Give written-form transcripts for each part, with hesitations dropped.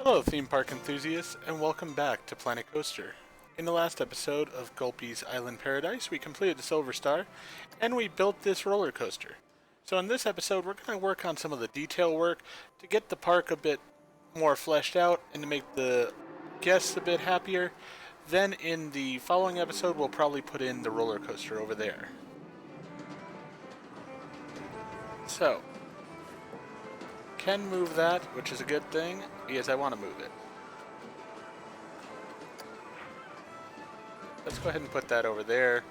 Hello, theme park enthusiasts, and welcome back to Planet Coaster. In the last episode of Gulpee's Island Paradise, we completed the Silver Star, and we built this roller coaster. So in this episode, we're going to work on some of the detail work to get the park a bit more fleshed out and to make the guests a bit happier. Then in the following episode, we'll probably put in the roller coaster over there. So, can move that, which is a good thing, because I want to move it. Let's go ahead and put that over there,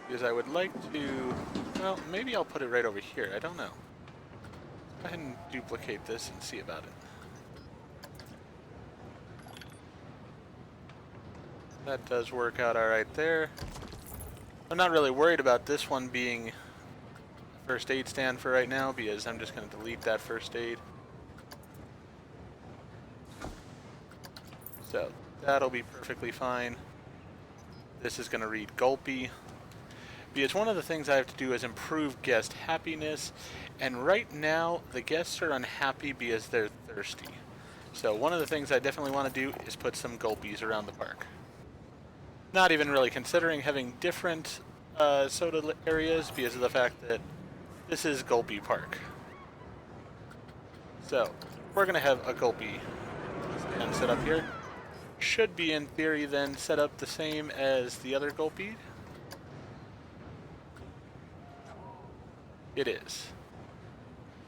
because I would like to, well, maybe I'll put it right over here, I don't know. Let's go ahead and duplicate this and see about it. That does work out alright there. I'm not really worried about this one being first aid stand for right now, because I'm just going to delete that first aid. So that'll be perfectly fine. This is going to read Gulpee, because one of the things I have to do is improve guest happiness, and right now the guests are unhappy because they're thirsty. So one of the things I definitely want to do is put some Gulpees around the park. Not even really considering having different soda areas because of the fact that this is Gulpee Park. So, we're going to have a Gulpee stand set up here. Should be, in theory, then set up the same as the other Gulpee. It is.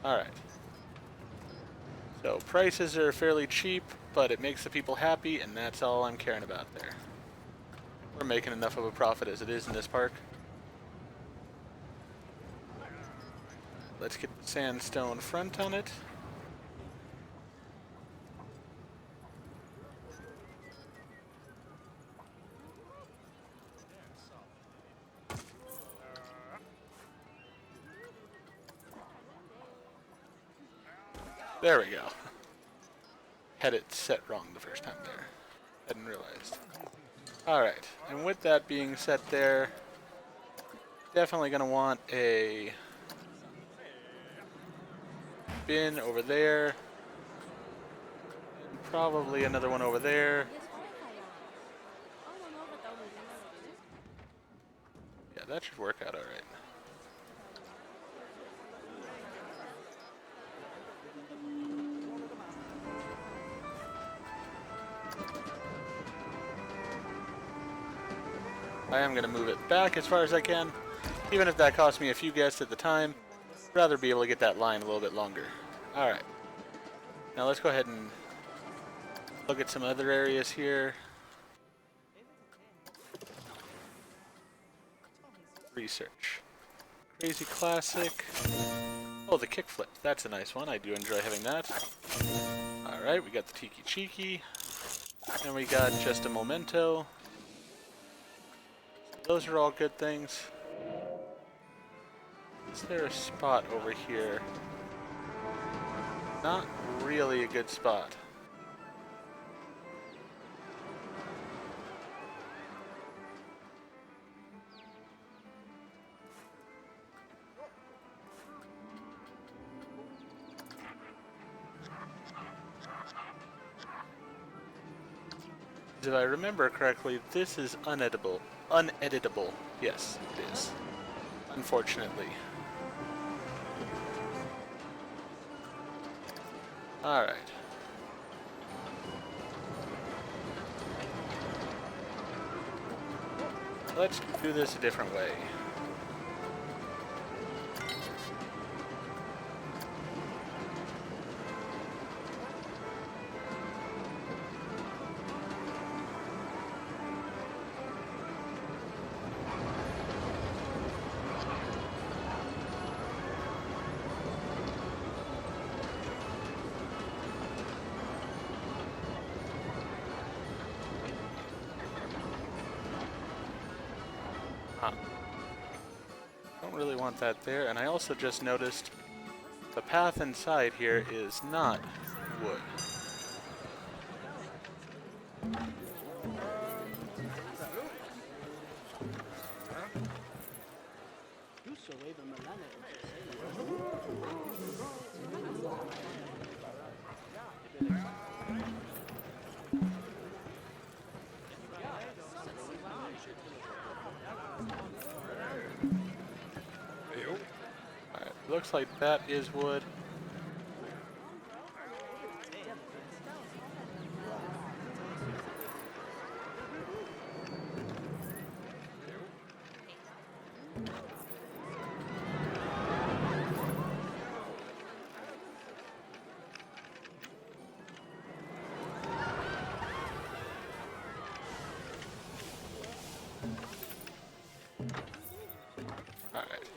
Alright. So, prices are fairly cheap, but it makes the people happy, and that's all I'm caring about there. We're making enough of a profit as it is in this park. Let's get the sandstone front on it. There we go. Had it set wrong the first time there. Hadn't realized. Alright, and with that being set there, definitely going to want a bin over there, and probably another one over there. Yeah, that should work out alright. I am going to move it back as far as I can, even if that costs me a few guests at the time. I'd rather be able to get that line a little bit longer. Alright. Now let's go ahead and look at some other areas here. Research. Crazy Classic. Oh, the kickflip. That's a nice one. I do enjoy having that. Alright, we got the Tiki Cheeky. And we got Just a Memento. Those are all good things. Is there a spot over here? Not really a good spot. If I remember correctly, this is uneditable. Uneditable. Yes, it is. Unfortunately. Alright. Let's do this a different way. Don't really want that there, and I also just noticed the path inside here is not wood. looks like that is wood. Alright.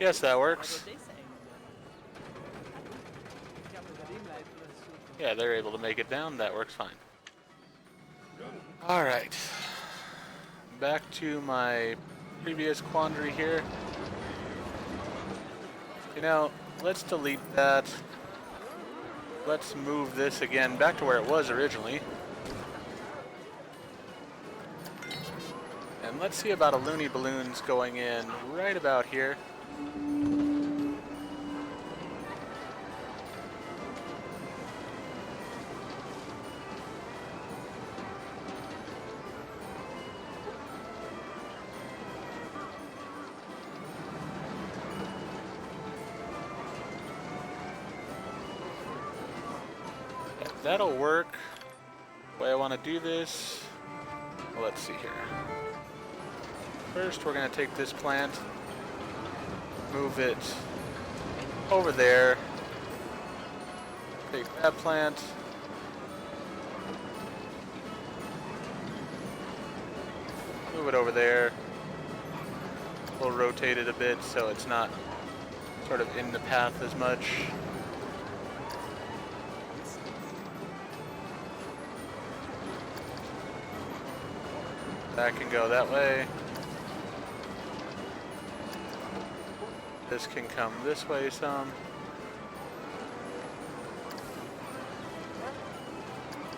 Yes, that works. Yeah, they're able to make it down. That works fine. Alright. Back to my previous quandary here. You know, let's delete that. Let's move this again back to where it was originally. And let's see about a loony balloons going in right about here. That'll work. The way I want to do this, well, let's see here. First, we're going to take this plant, move it over there, take that plant, move it over there. We'll rotate it a bit so it's not sort of in the path as much. That can go that way. This can come this way some.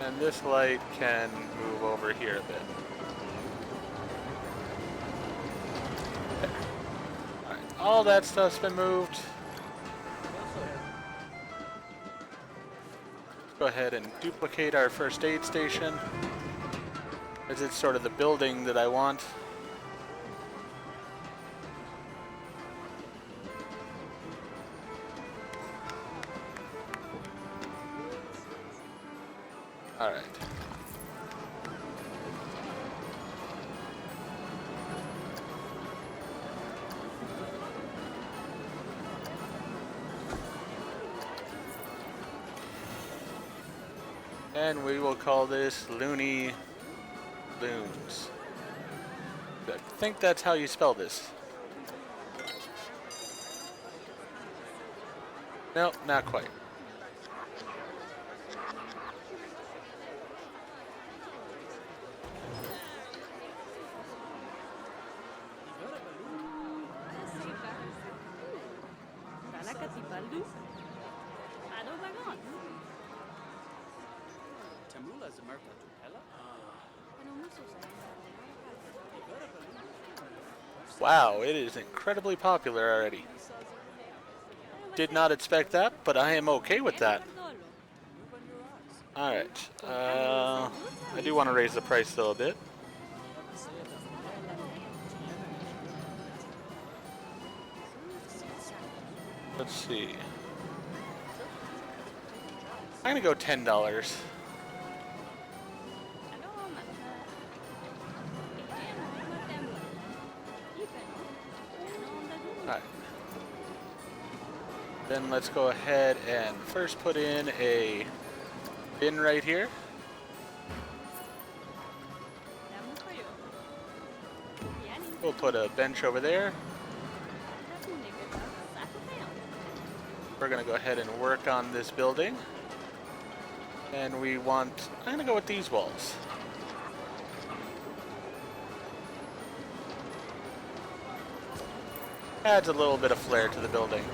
And this light can move over here a bit. There. Alright, all that stuff's been moved. Let's go ahead and duplicate our first aid station, as it's sort of the building that I want. All right. And we will call this Looney Loons. I think that's how you spell this. No, not quite. Wow, it is incredibly popular already. Did not expect that, but I am okay with that. Alright, I do want to raise the price though a bit. Let's see. I'm gonna go $10. Alright. Then let's go ahead and first put in a bin right here. We'll put a bench over there. We're going to go ahead and work on this building. And we want, I'm going to go with these walls. Adds a little bit of flair to the building.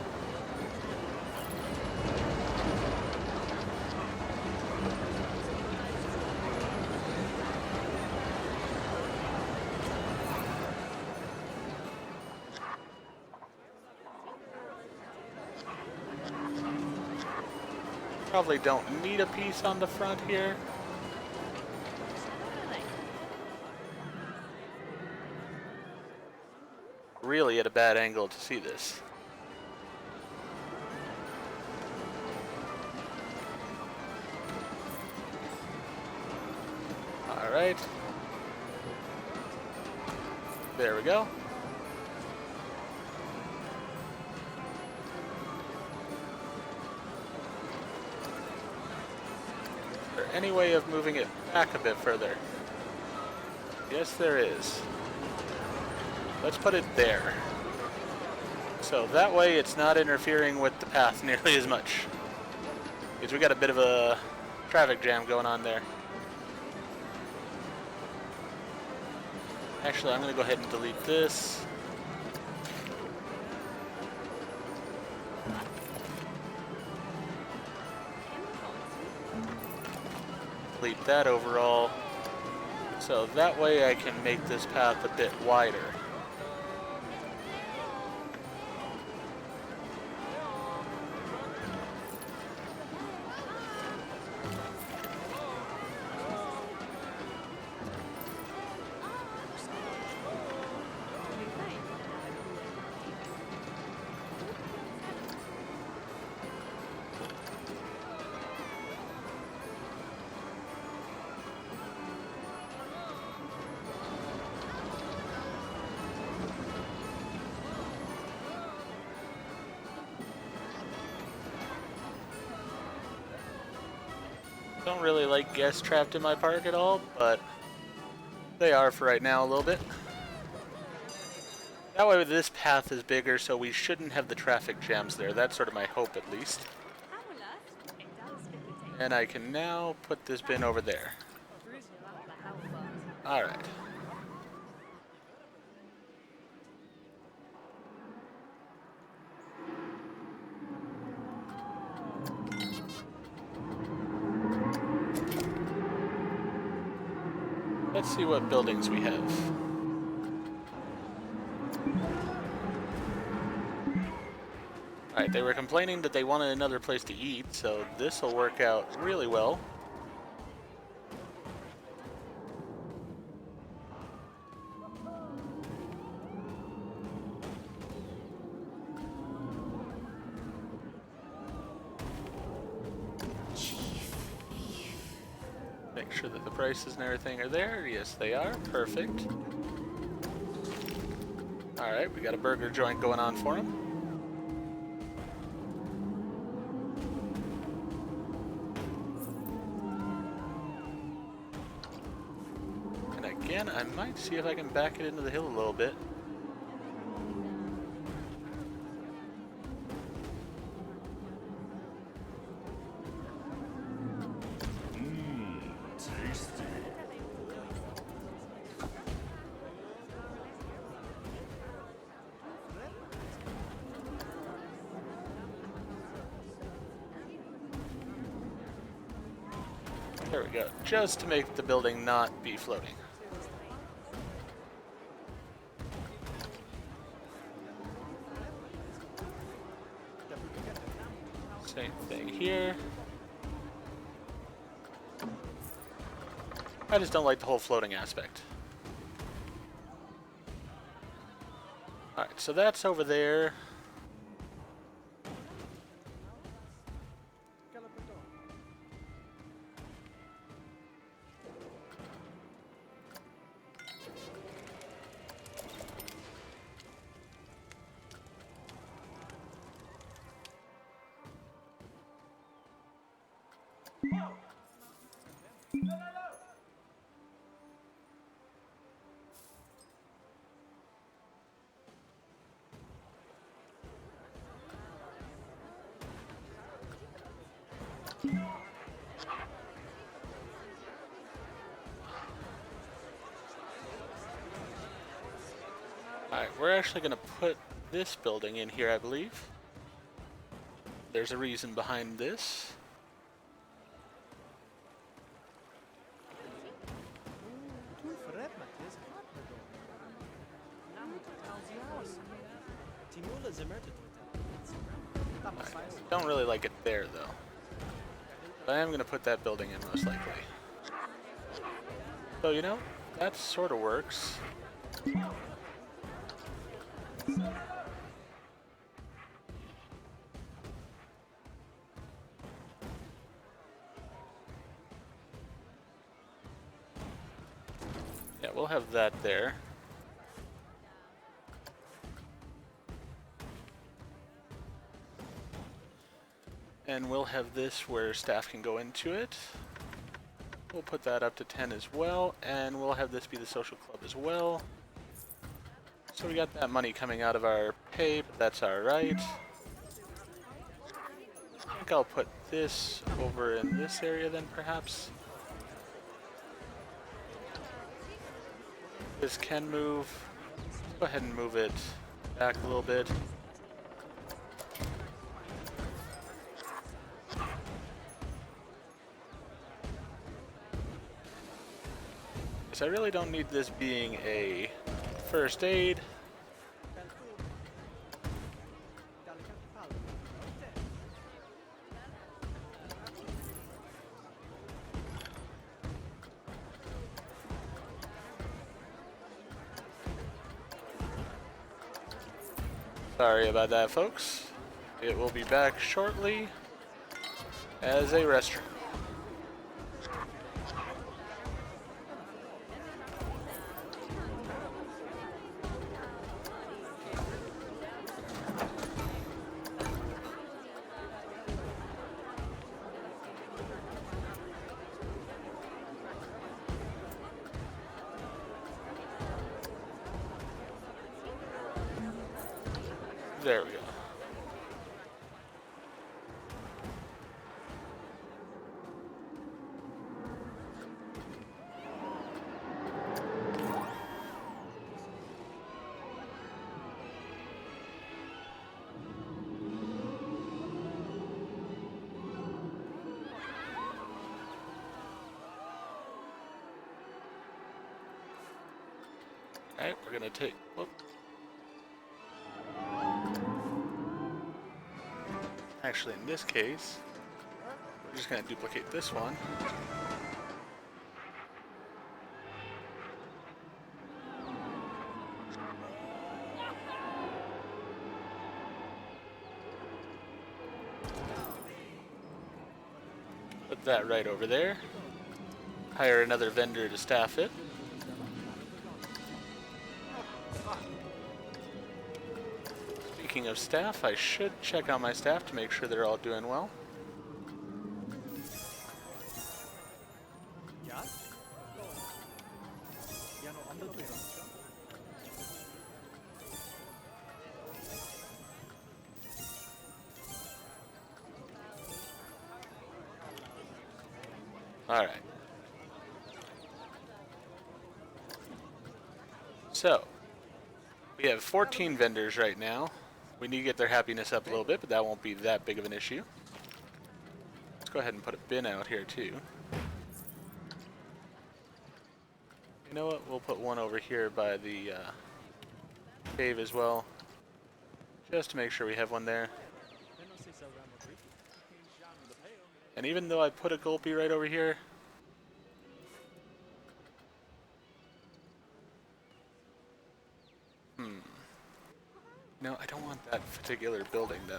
Probably don't need a piece on the front here. Really at a bad angle to see this. All right. There we go. Is there any way of moving it back a bit further? Yes, there is. Let's put it there. So that way it's not interfering with the path nearly as much. Because we got a bit of a traffic jam going on there. Actually, I'm going to go ahead and delete this. Delete that overall. So that way I can make this path a bit wider. Don't really like guests trapped in my park at all, but they are for right now a little bit. That way this path is bigger, so we shouldn't have the traffic jams there. That's sort of my hope, at least. And I can now put this bin over there. Alright. Let's see what buildings we have. Alright, they were complaining that they wanted another place to eat, so this will work out really well. Make sure that the prices and everything are there. Yes, they are. Perfect. Alright, we got a burger joint going on for him. And again, I might see if I can back it into the hill a little bit. There we go, just to make the building not be floating. Same thing here. I just don't like the whole floating aspect. Alright, so that's over there. Alright, we're actually going to put this building in here, I believe. There's a reason behind this. I don't really like it there, though. I am going to put that building in most likely. So, you know, that sort of works. Yeah, we'll have that there. And we'll have this where staff can go into it. We'll put that up to 10 as well, and we'll have this be the social club as well. So we got that money coming out of our pay, but that's alright. I think I'll put this over in this area then, perhaps. This can move. Let's go ahead and move it back a little bit. I really don't need this being a first aid. Sorry about that, folks. It will be back shortly as a restroom. There we go. Alright, we're gonna take, whoop. Actually, in this case, we're just gonna duplicate this one. Put that right over there. Hire another vendor to staff it. Speaking of staff, I should check on my staff to make sure they're all doing well. Alright. So, we have 14 vendors right now. We need to get their happiness up a little bit, but that won't be that big of an issue. Let's go ahead and put a bin out here too. You know what? We'll put one over here by the cave as well, just to make sure we have one there. And even though I put a Gulpee right over here, no, I don't want that particular building though.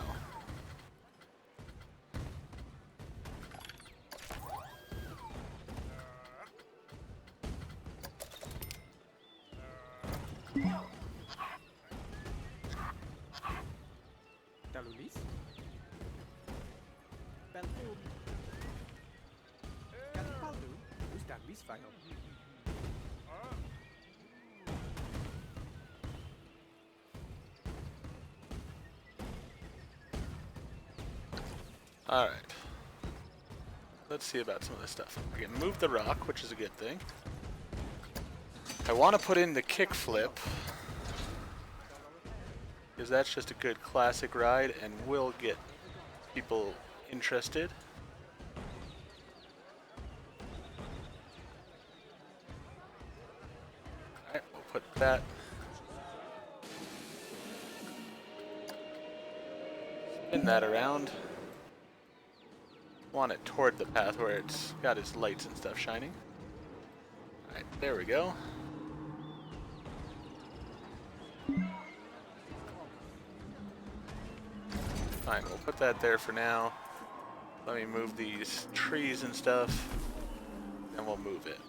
Alright. Let's see about some of this stuff. I can move the rock, which is a good thing. I want to put in the kickflip, because that's just a good classic ride and will get people interested. Alright, we'll put that. Spin that around. want it toward the path where it's got its lights and stuff shining. Alright, there we go. Fine, we'll put that there for now. Let me move these trees and stuff, and we'll move it.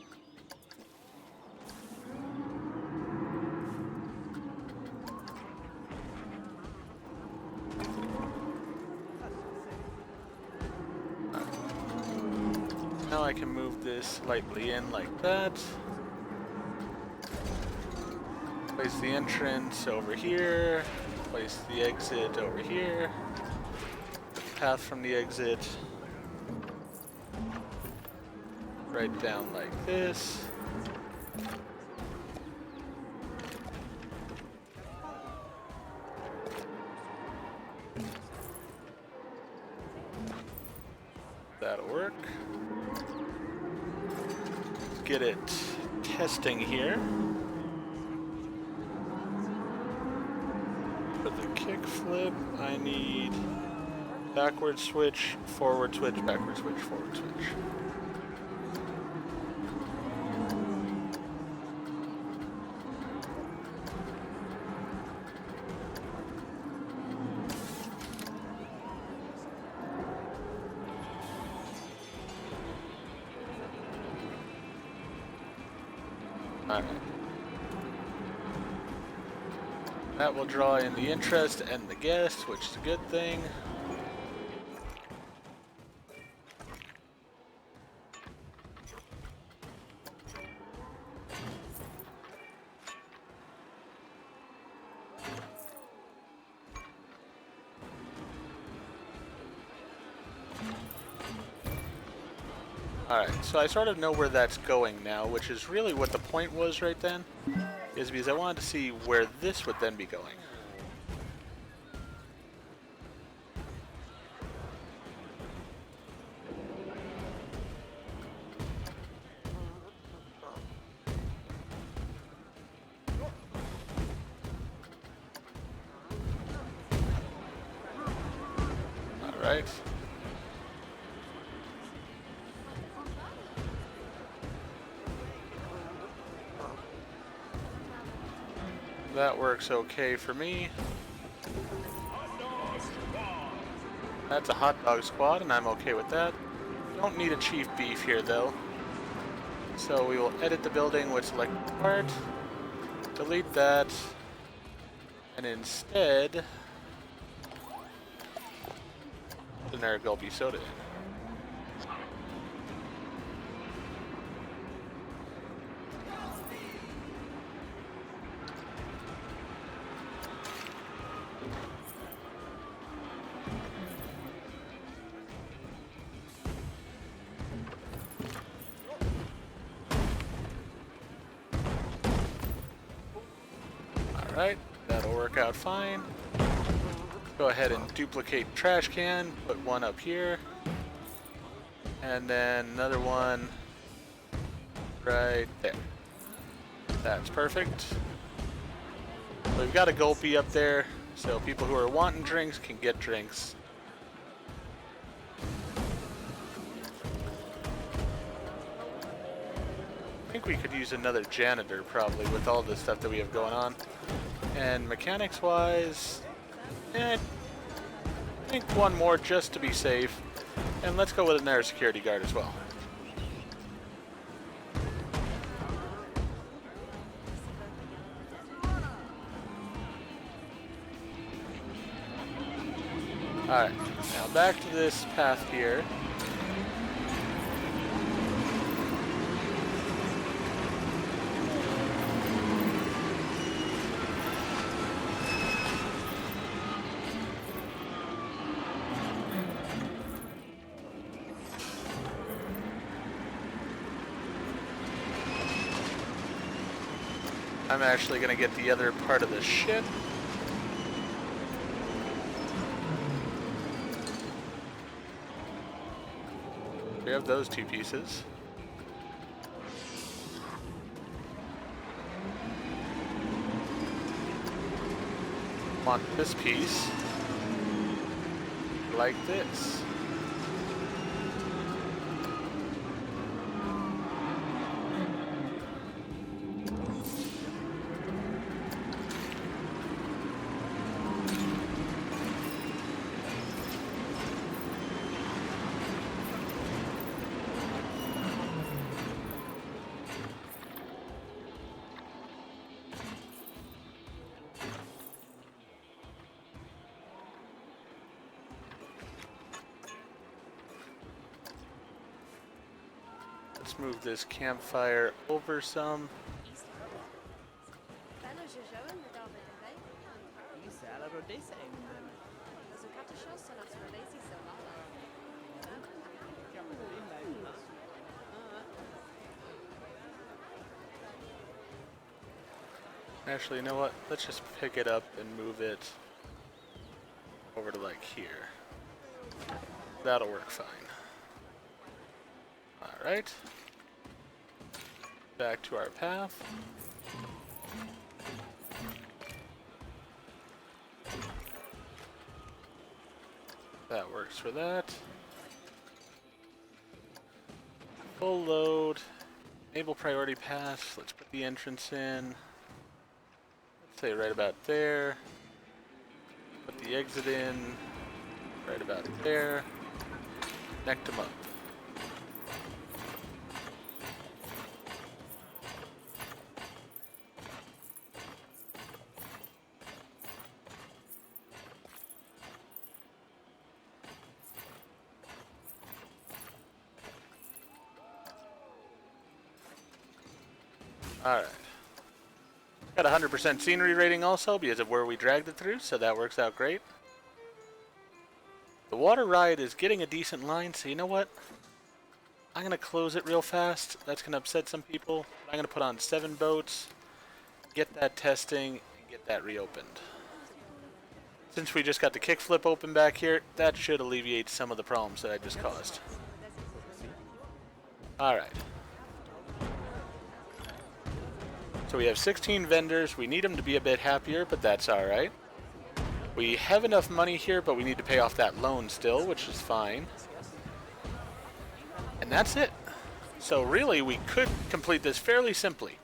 Now I can move this lightly in like that. Place the entrance over here. Place the exit over here. Path from the exit right down like this. That'll work. Get it testing here. For the kickflip, I need backward switch, forward switch, backward switch, forward switch. Alright. That will draw in the interest and the guests, which is a good thing. Alright, so I sort of know where that's going now, which is really what the point was right then, is because I wanted to see where this would then be going. Alright. That works okay for me. That's a hot dog squad, and I'm okay with that. Don't need a chief beef here, though. So we will edit the building with select part, delete that, and instead, generic Gulpee soda in. Alright, that'll work out fine. Go ahead and duplicate trash can, put one up here, and then another one right there. That's perfect. So we've got a Gulpee up there, so people who are wanting drinks can get drinks. I think we could use another janitor probably with all the stuff that we have going on. And mechanics wise, I think one more just to be safe. And let's go with another security guard as well. Alright, now back to this path here. I'm actually going to get the other part of the ship. We have those two pieces. Want this piece like this. Let's move this campfire over some. Actually, you know what? Let's just pick it up and move it over to like here. That'll work fine. Alright. Back to our path. That works for that. Full load. Enable priority pass. Let's put the entrance in. Let's say right about there. Put the exit in right about there. Connect them up. Alright. Got 100% scenery rating also because of where we dragged it through, so that works out great. The water ride is getting a decent line, so you know what? I'm going to close it real fast. That's going to upset some people. I'm going to put on 7 boats, get that testing, and get that reopened. Since we just got the kickflip open back here, that should alleviate some of the problems that I just caused. Alright. So we have 16 vendors. We need them to be a bit happier, but that's alright. We have enough money here, but we need to pay off that loan still, which is fine. And that's it. So really, we could complete this fairly simply.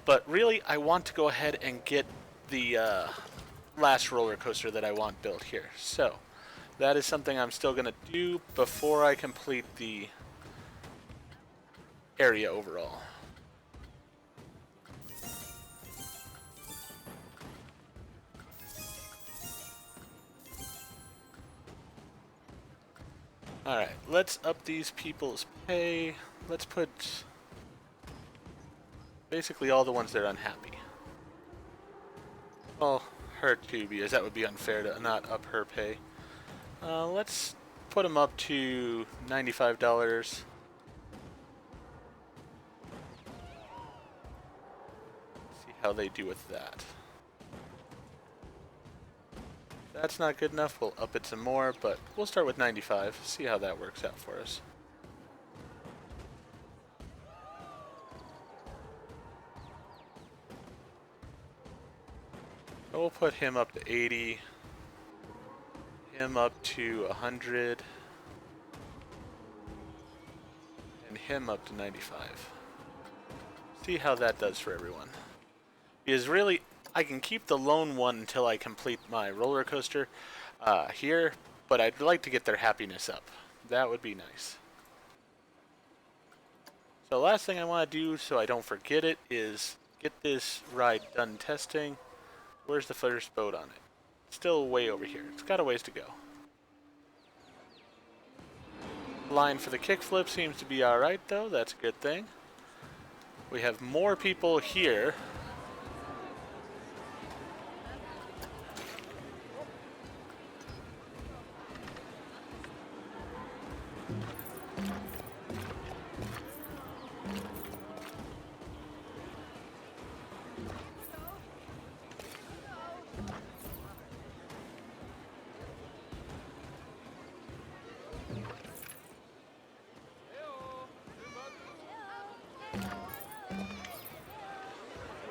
But really, I want to go ahead and get the last roller coaster that I want built here. So that is something I'm still going to do before I complete the area overall. Alright, let's up these people's pay. Let's put basically all the ones that are unhappy. Well, her too, because that would be unfair to not up her pay. Let's put them up to $95. See how they do with that. That's not good enough, we'll up it some more, but we'll start with 95, see how that works out for us. We'll put him up to 80, him up to 100, and him up to 95. See how that does for everyone. Because really, I can keep the lone one until I complete my roller coaster here, but I'd like to get their happiness up. That would be nice. So last thing I want to do, so I don't forget it, is get this ride done testing. Where's the first boat on it? Still way over here. It's got a ways to go. Line for the kickflip seems to be alright though, that's a good thing. We have more people here.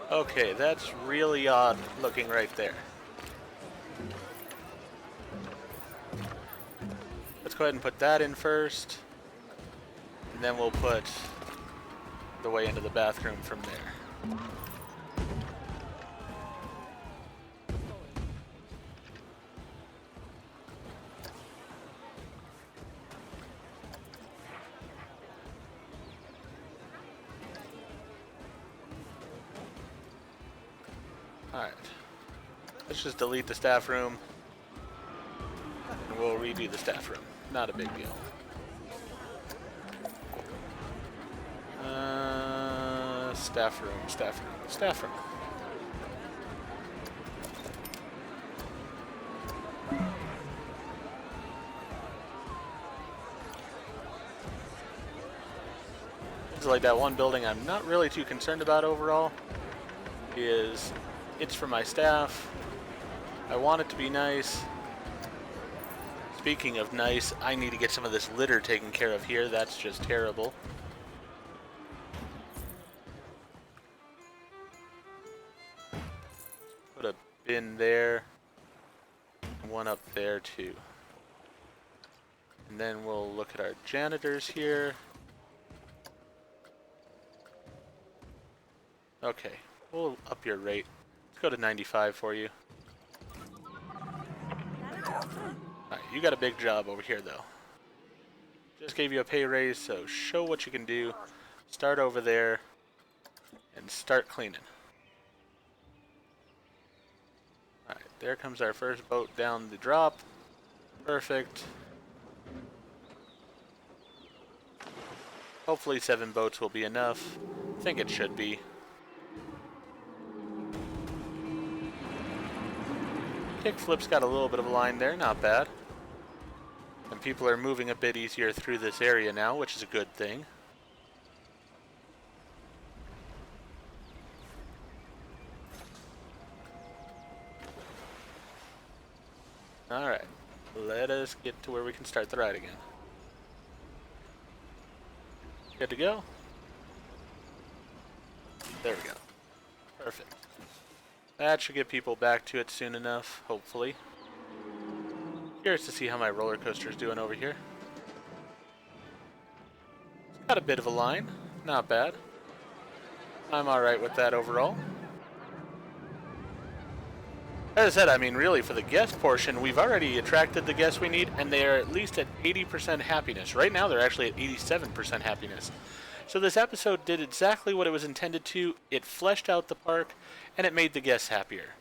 Okay, that's really odd looking right there. Let's go ahead and put that in first, and then we'll put the way into the bathroom from there. Alright, let's just delete the staff room, and we'll redo the staff room. Not a big deal. Staff room, staff room, staff room. It's like that one building I'm not really too concerned about overall. It's for my staff. I want it to be nice. Speaking of nice, I need to get some of this litter taken care of here. That's just terrible. Put a bin there. One up there too. And then we'll look at our janitors here. Okay, we'll up your rate. Let's go to 95 for you. Alright, you got a big job over here though. Just gave you a pay raise, so show what you can do. Start over there and start cleaning. Alright, there comes our first boat down the drop. Perfect. Hopefully 7 boats will be enough. I think it should be. Kickflip's got a little bit of a line there, not bad. And people are moving a bit easier through this area now, which is a good thing. Alright, let us get to where we can start the ride again. Good to go? There we go. Perfect. That should get people back to it soon enough, hopefully. Curious to see how my roller coaster's doing over here. It's got a bit of a line. Not bad. I'm alright with that overall. As I said, I mean, really, for the guest portion, we've already attracted the guests we need, and they are at least at 80% happiness. Right now, they're actually at 87% happiness. So this episode did exactly what it was intended to. It fleshed out the park, and it made the guests happier.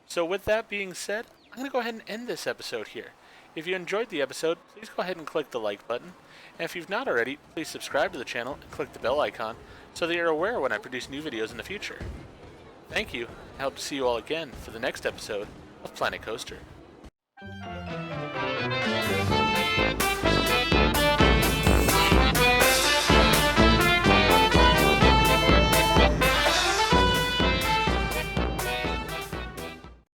So with that being said, I'm going to go ahead and end this episode here. If you enjoyed the episode, please go ahead and click the like button. And if you've not already, please subscribe to the channel and click the bell icon so that you're aware when I produce new videos in the future. Thank you. I hope to see you all again for the next episode of Planet Coaster.